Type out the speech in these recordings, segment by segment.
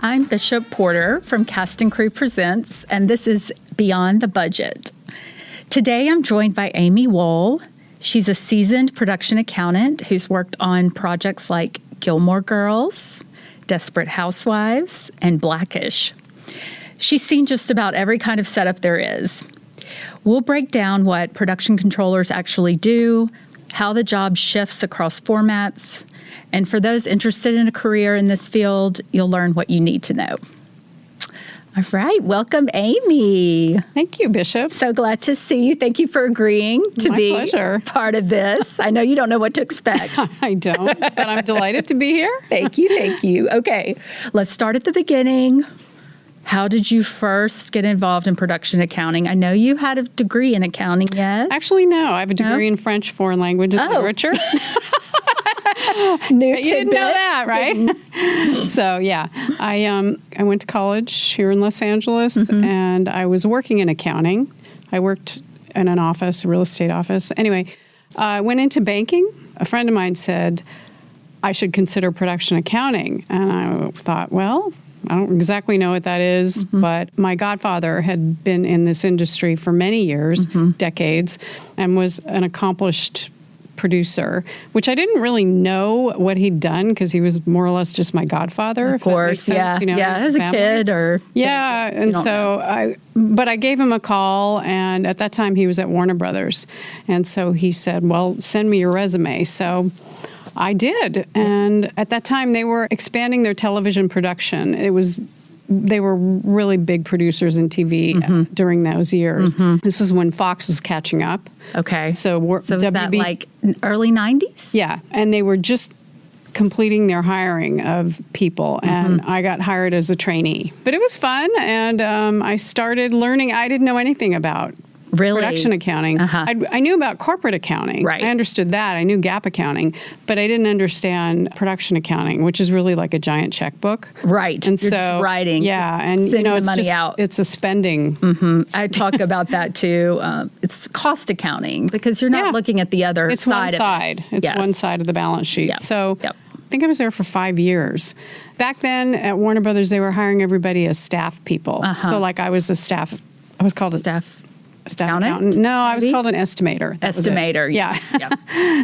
I'm Bishop Porter from Cast and Crew Presents, and this is Beyond the Budget. Today I'm joined by Amy Wohl. She's a seasoned production accountant who's worked on projects like Gilmore Girls, Desperate Housewives, and Blackish. She's seen just about every kind of setup there is. We'll break down what production controllers actually do, how the job shifts across formats, and for those interested in a career in this field, you'll learn what you need to know. All right. Welcome, Amy. Thank you, Bishop. So glad to see you. Thank you for agreeing to My be pleasure. Part of this. I know you don't know what to expect. I don't, but I'm delighted to be here. Thank you. Thank you. Okay. Let's start at the beginning. How did you first get involved in production accounting? I know you had a degree in accounting, yes? Actually, no. I have a degree in French foreign language and literature. New You didn't know that, right? So, yeah, I went to college here in Los Angeles, and I was working in accounting. I worked in an office, a real estate office. Anyway, I went into banking. A friend of mine said I should consider production accounting, and I thought, well, I don't exactly know what that is, but my godfather had been in this industry for many years, decades, and was an accomplished producer, which I didn't really know what he'd done because he was more or less just my godfather. Of course, yeah. You know, as a kid or... Yeah, and so I gave him a call, and at that time he was at Warner Brothers. And so he said, well, send me your resume. So I did. And at that time they were expanding their television production. They were really big producers in TV during those years. This was when Fox was catching up. Okay. So was that like early 90s? Yeah. And they were just completing their hiring of people. And I got hired as a trainee. But it was fun. And I started learning. I didn't know anything about production accounting. I knew about corporate accounting. Right. I understood that. I knew GAAP accounting, but I didn't understand production accounting, which is really like a giant checkbook. Right. And You're so just writing, yeah, just and sending it's the money just, out. It's a spending. I talk about that too. It's cost accounting because you're not looking at the other It's side. one side. It's one side of the balance sheet. Yep. So I think I was there for 5 years. Back then at Warner Brothers, they were hiring everybody as staff people. So like I was called a staff accountant? No, I was called an estimator. Estimator. Yeah.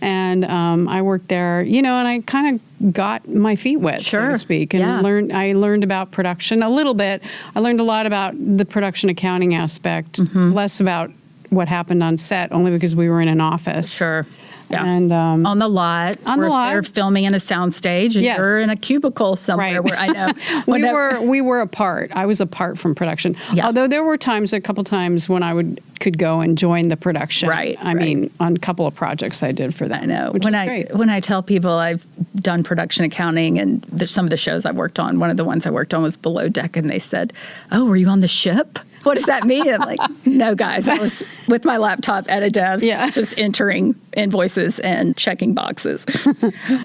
And I worked there, and I kind of got my feet wet, so to speak, and I learned about production a little bit. I learned a lot about the production accounting aspect, less about what happened on set, only because we were in an office. Sure. Yeah. And on the lot. They're filming in a soundstage, and you're in a cubicle somewhere where I know. we were apart. I was apart from production. Yeah. Although there were a couple times when I could go and join the production. Right. I mean, on a couple of projects I did for them. I know. Which was great. When I tell people I've done production accounting and some of the shows I've worked on, one of the ones I worked on was Below Deck, and they said, "Oh, were you on the ship? What does that mean?" I'm like, "No, guys, I was with my laptop at a desk, just entering invoices and checking boxes."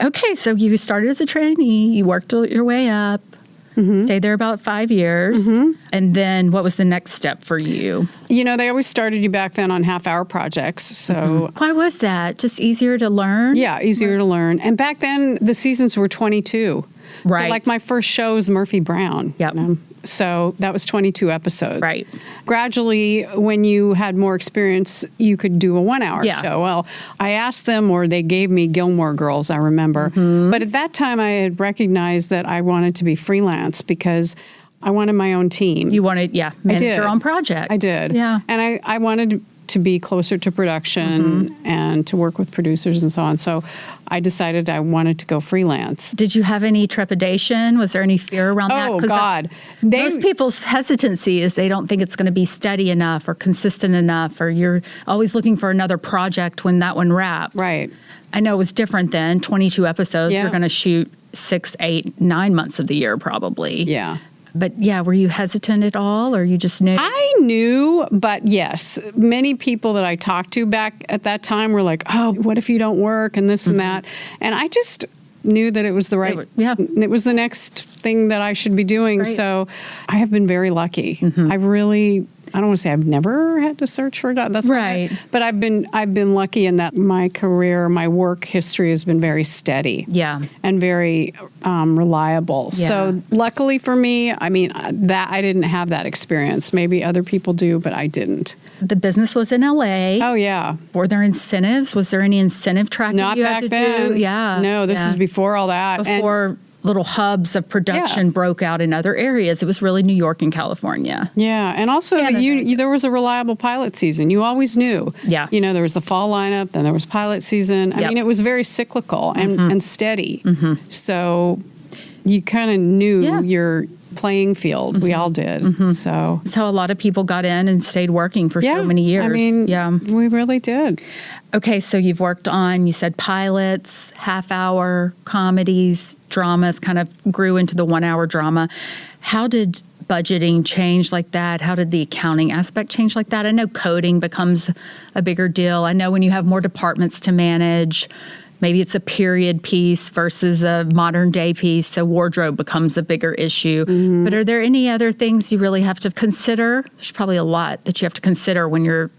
Okay, so you started as a trainee, you worked your way up, stayed there about 5 years, and then what was the next step for you? They always started you back then on half-hour projects, so... Why was that? Just easier to learn? Yeah, easier to learn. And back then, the seasons were 22. Right. So, like, my first show was Murphy Brown. Yep. So that was 22 episodes. Right. Gradually, when you had more experience, you could do a 1-hour show. Well, I asked them, or they gave me Gilmore Girls, I remember. But at that time, I had recognized that I wanted to be freelance because I wanted my own team. You wanted, manage your own project. I did. Yeah. And I wanted to be closer to production and to work with producers and so on. So I decided I wanted to go freelance. Did you have any trepidation? Was there any fear around that? Oh, God. Most people's hesitancy is they don't think it's going to be steady enough or consistent enough, or you're always looking for another project when that one wraps. Right. I know it was different then. 22 episodes. You're going to shoot 6, 8, 9 months of the year probably. Yeah. But were you hesitant at all, or you just knew? I knew, but yes, many people that I talked to back at that time were like, "Oh, what if you don't work?" and this and that. And I just knew that it was the right, it was the next thing that I should be doing. Right. So I have been very lucky. I really I don't want to say I've never had to search for a job. That's Right. not it. But I've been lucky in that my career, my work history has been very steady. Yeah. And very reliable. Yeah. So luckily for me, I mean, that I didn't have that experience. Maybe other people do, but I didn't. The business was in LA. Oh, yeah. Were there incentives? Was there any incentive tracking Not you back had to then. do? Yeah. No, this is before all that. Before little hubs of production broke out in other areas. It was really New York and California. Yeah, and also there was a reliable pilot season. You always knew. Yeah. You know, there was the fall lineup, then there was pilot season. I mean, it was very cyclical and steady. So you kind of knew your playing field. We all did. So a lot of people got in and stayed working for so many years. I mean, we really did. Okay, so you've worked on, you said pilots, half-hour comedies, dramas, kind of grew into the one-hour drama. How did budgeting change like that? How did the accounting aspect change like that? I know coding becomes a bigger deal. I know when you have more departments to manage, maybe it's a period piece versus a modern day piece, so wardrobe becomes a bigger issue. But are there any other things you really have to consider? There's probably a lot that you have to consider when you're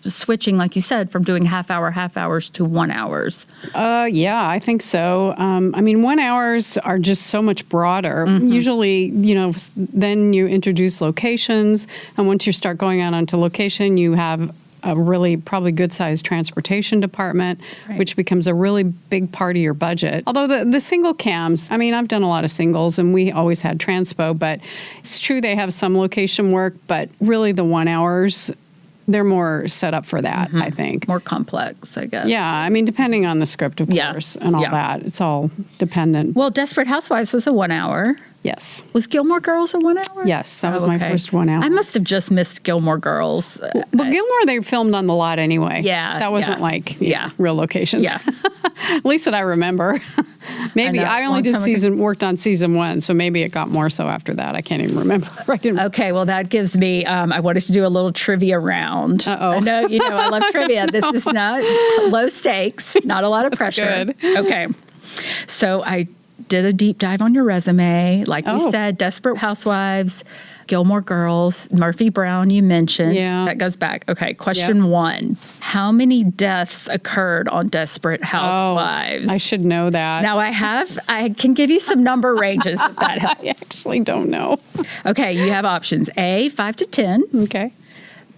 switching, like you said, from doing half hours to 1 hours. Yeah, I think so. I mean, 1 hours are just so much broader. Usually, then you introduce locations, and once you start going out onto location, you have a really probably good-sized transportation department, which becomes a really big part of your budget. Although the single cams, I mean, I've done a lot of singles, and we always had transpo, but it's true they have some location work, but really the 1 hours, they're more set up for that, I think. More complex, I guess. Yeah, I mean, depending on the script, of course, and all that. It's all dependent. Well, Desperate Housewives was a 1 hour. Yes. Was Gilmore Girls a 1 hour? Yes, that was my first 1 hour. I must have just missed Gilmore Girls. Well, Gilmore, they filmed on the lot anyway. Yeah. That wasn't real locations. Yeah. At least that I remember. Maybe I only worked on season 1, so maybe it got more so after that. I can't even remember. Okay, well, that gives me, I wanted to do a little trivia round. Uh-oh. I know, I love trivia. This is not low stakes, not a lot of pressure. Good. Okay. So I did a deep dive on your resume. Like we said, Desperate Housewives, Gilmore Girls, Murphy Brown you mentioned. Yeah. That goes back. Okay, question 1. How many deaths occurred on Desperate Housewives? I should know that. Now I can give you some number ranges if that helps. I actually don't know. Okay, you have options. A, 5 to 10. Okay.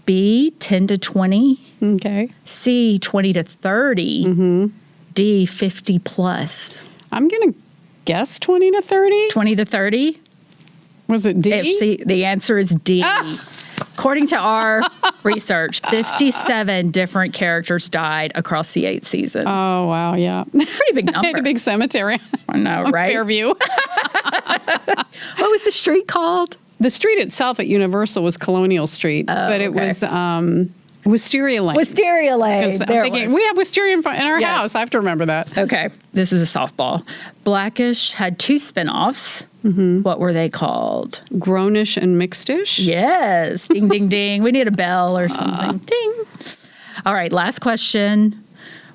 B, 10 to 20. Okay. C, 20 to 30. D, 50 plus. I'm going to guess 20 to 30. 20 to 30? Was it D? The answer is D. According to our research, 57 different characters died across the 8 seasons. Oh, wow, yeah. Pretty big number. Had a big cemetery. I know, right? Fairview. What was the street called? The street itself at Universal was Colonial Street, but it was Wisteria Lane. Wisteria Lane. We have wisteria in our house. I have to remember that. Okay, this is a softball. Blackish had 2 spinoffs. What were they called? Grownish and Mixedish? Yes. Ding, ding, ding. We need a bell or something. Ding. All right, last question.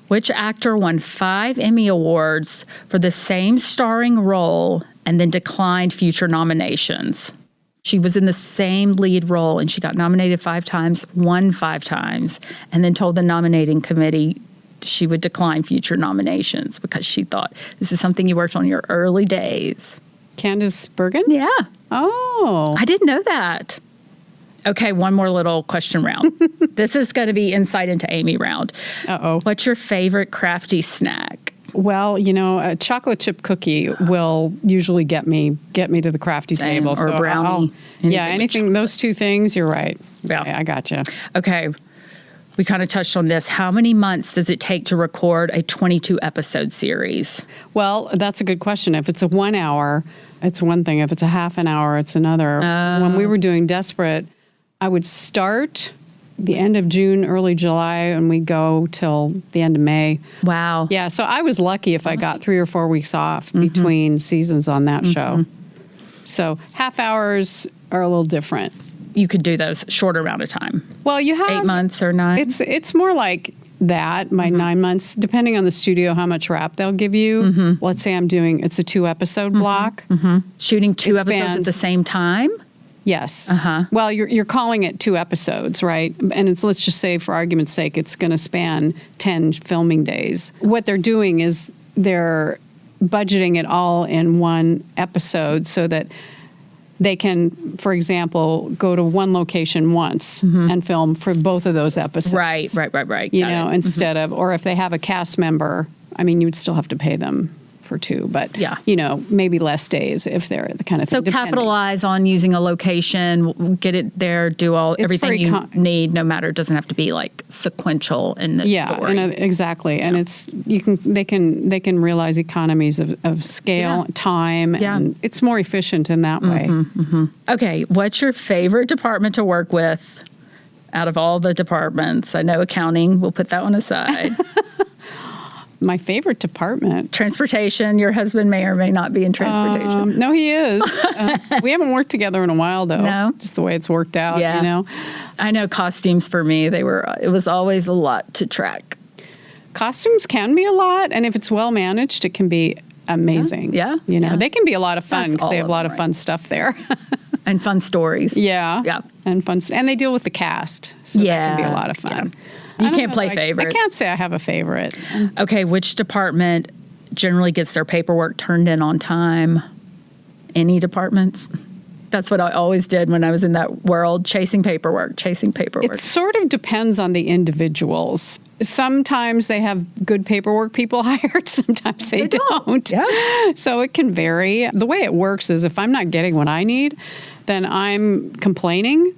Which actor won 5 Emmy Awards for the same starring role and then declined future nominations? She was in the same lead role, and she got nominated 5 times, won 5 times, and then told the nominating committee she would decline future nominations because she thought this is something you worked on in your early days. Candace Bergen? Yeah. Oh. I didn't know that. Okay, one more little question round. This is going to be insight into Amy round. Uh-oh. What's your favorite crafty snack? Well, a chocolate chip cookie will usually get me to the crafty table. Or a brownie. Anything. Those 2 things, you're right. Yeah. Okay, I gotcha. Okay. We kind of touched on this. How many months does it take to record a 22-episode series? Well, that's a good question. If it's a 1 hour, it's one thing. If it's a half an hour, it's another. When we were doing Desperate, I would start the end of June, early July, and we'd go till the end of May. Wow. Yeah, so I was lucky if I got 3 or 4 weeks off between seasons on that show. So half hours are a little different. You could do those shorter amount of time. Well, you have 8 months or 9. It's more like that. My 9 months, depending on the studio, how much wrap they'll give you. Let's say it's a 2-episode block. Shooting 2 episodes at the same time. Yes. Well, you're calling it 2 episodes, right? And let's just say, for argument's sake, it's going to span 10 filming days. What they're doing is they're budgeting it all in one episode so that they can, for example, go to one location once and film for both of those episodes. Right. You know, instead of, or if they have a cast member, I mean, you would still have to pay them for 2, but, you know, maybe less days if they're the kind of thing. So capitalize on using a location, get it there, do everything you need, no matter, it doesn't have to be like sequential in the story. Exactly. And they can realize economies of scale, time, and it's more efficient in that way. Okay. What's your favorite department to work with out of all the departments? I know accounting, we'll put that one aside. My favorite department. Transportation. Your husband may or may not be in transportation. No, he is. We haven't worked together in a while, though. No? Just the way it's worked out, you know? I know costumes for me, it was always a lot to track. Costumes can be a lot, and if it's well managed, it can be amazing. Yeah. You know, they can be a lot of fun because they have a lot of fun stuff there. And fun stories. Yeah. And fun. And they deal with the cast, so that can be a lot of fun. Yeah. You can't play favorites. I can't say I have a favorite. Okay, which department generally gets their paperwork turned in on time? Any departments? That's what I always did when I was in that world, chasing paperwork. It sort of depends on the individuals. Sometimes they have good paperwork people hired, sometimes they don't. Yeah. So it can vary. The way it works is if I'm not getting what I need, then I'm complaining.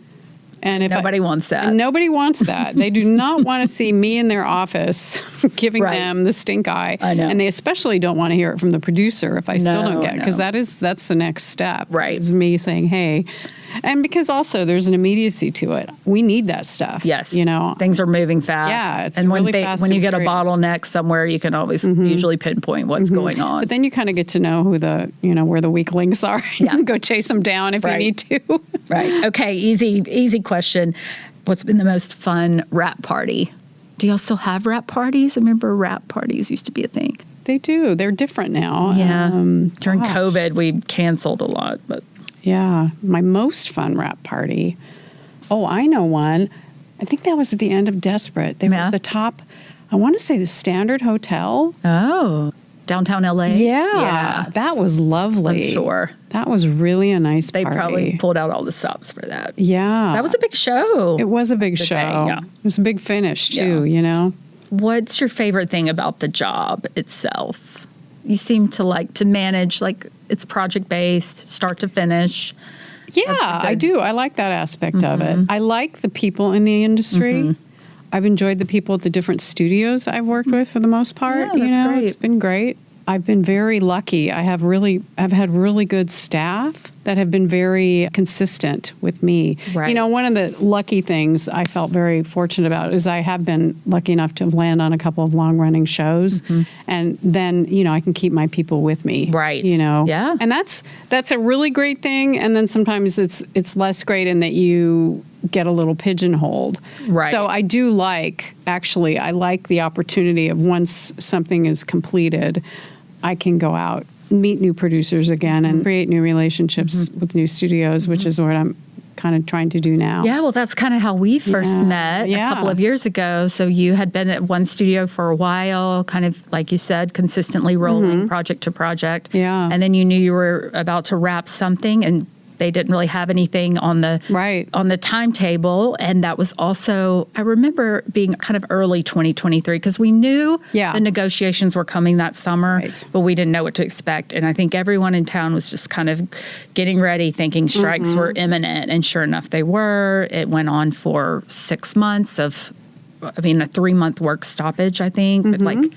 And if nobody wants that. Nobody wants that. They do not want to see me in their office giving them the stink eye. I know. And they especially don't want to hear it from the producer if I still don't get it. Because that's the next step. Right. Is me saying, hey. And because also there's an immediacy to it. We need that stuff. Yes. You know. Things are moving fast. Yeah. It's and really fast. When you get a bottleneck somewhere, you can always usually pinpoint what's going on. But then you kind of get to know who where the weak links are. You can go chase them down if you need to. Right. Okay. Easy question. What's been the most fun rap party? Do y'all still have rap parties? I remember rap parties used to be a thing. They do. They're different now. Yeah. During COVID, we canceled a lot, but. Yeah. My most fun rap party. Oh, I know one. I think that was at the end of Desperate. They were at the top, I want to say the Standard Hotel. Oh. Downtown LA? Yeah. That was lovely. I'm sure. That was really a nice party. They probably pulled out all the stops for that. Yeah. That was a big show. It was a big show. Yeah. It was a big finish, too, you know? What's your favorite thing about the job itself? You seem to like to manage, like it's project-based, start to finish. Yeah, I do. I like that aspect of it. I like the people in the industry. I've enjoyed the people at the different studios I've worked with for the most part. Yeah, that's great. It's been great. I've been very lucky. I've had really good staff that have been very consistent with me. Right. You know, one of the lucky things I felt very fortunate about is I have been lucky enough to land on a couple of long-running shows, and then, you know, I can keep my people with me. Right. You know. Yeah. And that's a really great thing, and then sometimes it's less great in that you get a little pigeonholed. Right. So I do like the opportunity of once something is completed, I can go out, meet new producers again, and create new relationships with new studios, which is what I'm kind of trying to do now. Yeah, well, that's kind of how we first met a couple of years ago. So you had been at one studio for a while, kind of, like you said, consistently rolling project to project. Yeah. And then you knew you were about to wrap something, and they didn't really have anything on the timetable. And that was also, I remember being kind of early 2023 because we knew the negotiations were coming that summer, but we didn't know what to expect. And I think everyone in town was just kind of getting ready, thinking strikes were imminent. And sure enough, they were. It went on for 6 months a 3-month work stoppage, I think, but like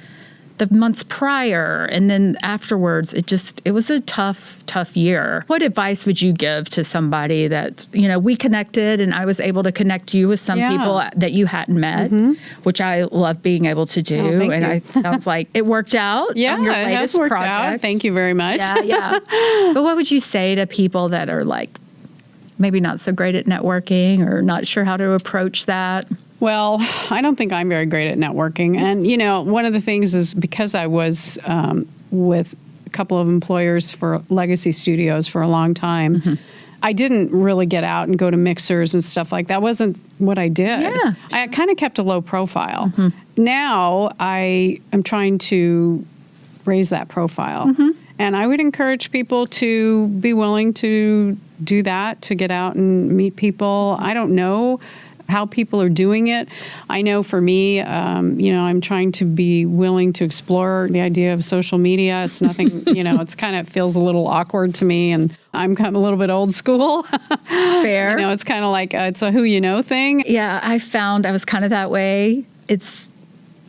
the months prior and then afterwards, it was a tough year. What advice would you give to somebody that, you know, we connected and I was able to connect you with some people that you hadn't met, which I love being able to do. Oh, and it sounds like it worked out on your latest it has worked project. out. Thank you very much. Yeah. But what would you say to people that are like maybe not so great at networking or not sure how to approach that? Well, I don't think I'm very great at networking. And, you know, one of the things is because I was with a couple of employers for legacy studios for a long time, I didn't really get out and go to mixers and stuff like that. Wasn't what I did. Yeah. I kind of kept a low profile. Now I am trying to raise that profile. And I would encourage people to be willing to do that, to get out and meet people. I don't know how people are doing it. I know for me, I'm trying to be willing to explore the idea of social media. It's nothing, it's kind of feels a little awkward to me, and I'm kind of a little bit old school. Fair. It's kind of like it's a who you know thing. Yeah, I found I was kind of that way. It's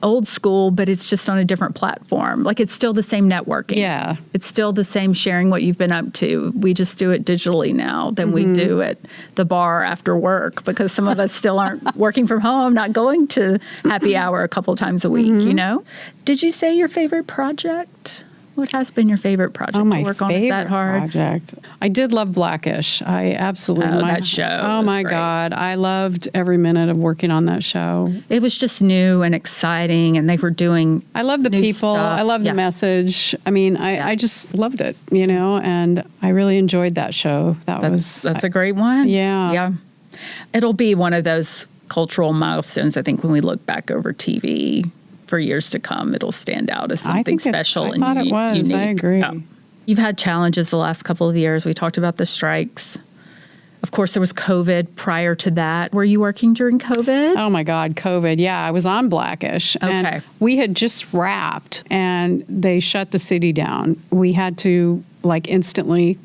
old school, but it's just on a different platform. Like, it's still the same networking. Yeah. It's still the same sharing what you've been up to. We just do it digitally now than we do at the bar after work, because some of us still aren't working from home, not going to happy hour a couple times a week, Did you say your favorite project? What has been your favorite project my to work on? Is that hard? Project. I did love Blackish. I absolutely that show. Oh my great. God. I loved every minute of working on that show. It was just new and exciting, and they were doing I love the new people. stuff. I love the message. I mean, I just loved it, and I really enjoyed that show. That's a great one. Yeah. Yeah. It'll be one of those cultural milestones, I think, when we look back over TV for years to come. It'll stand out as something special and thought it was. unique. I agree. Yeah. You've had challenges the last couple of years. We talked about the strikes. Of course, there was COVID prior to that. Were you working during COVID? Oh my God, COVID. Yeah, I was on Blackish. Okay. And we had just wrapped and they shut the city down. We had to instantly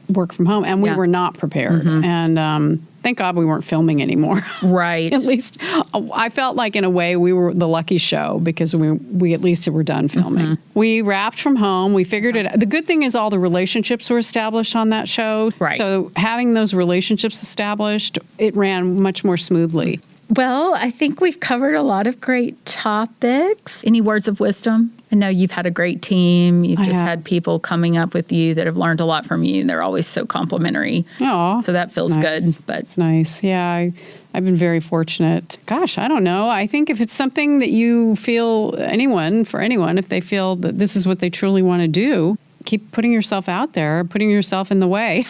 work from home, and we were not prepared. And thank God we weren't filming anymore. Right. At least I felt like, in a way, we were the lucky show, because we at least were done filming. We wrapped from home. We figured it out. The good thing is all the relationships were established on that show. Right. So having those relationships established, it ran much more smoothly. Well, I think we've covered a lot of great topics. Any words of wisdom? I know you've had a great team. You've just had people coming up with you that have learned a lot from you, and they're always so complimentary. Oh, so that feels good. But it's nice. Yeah, I've been very fortunate. Gosh, I don't know. I think if it's something that you feel, if they feel that this is what they truly want to do, keep putting yourself out there, putting yourself in the way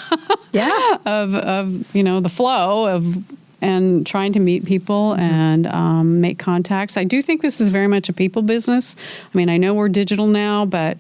of the flow of, and trying to meet people and make contacts. I do think this is very much a people business. I mean, I know we're digital now, but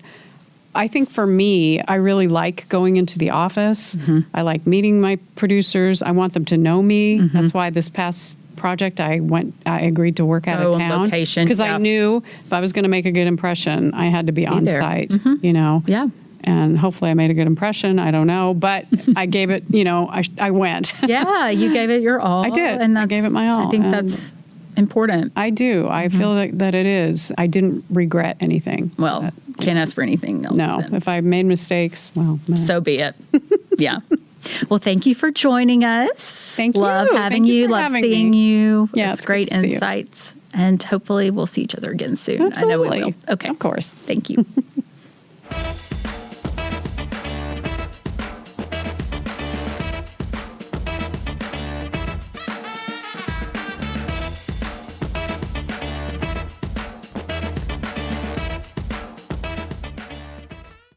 I think for me, I really like going into the office. I like meeting my producers. I want them to know me. That's why this past project I agreed to work out of town, because I knew if I was going to make a good impression, I had to be on site, Yeah. And hopefully I made a good impression. I don't know, but I gave it, I went. Yeah, you gave it your all. I did. And I gave it my all. I think that's important. I do. I feel that it is. I didn't regret anything. Well, can't ask for anything else. No. Then. If I made mistakes, well, no. So be it. Yeah. Well, thank you for joining us. Thank you. Love having Thank you you. for Love having seeing me. you. Yeah, it's great insights. And hopefully we'll see each other again soon. Absolutely. I know we will. Okay. Of course. Thank you.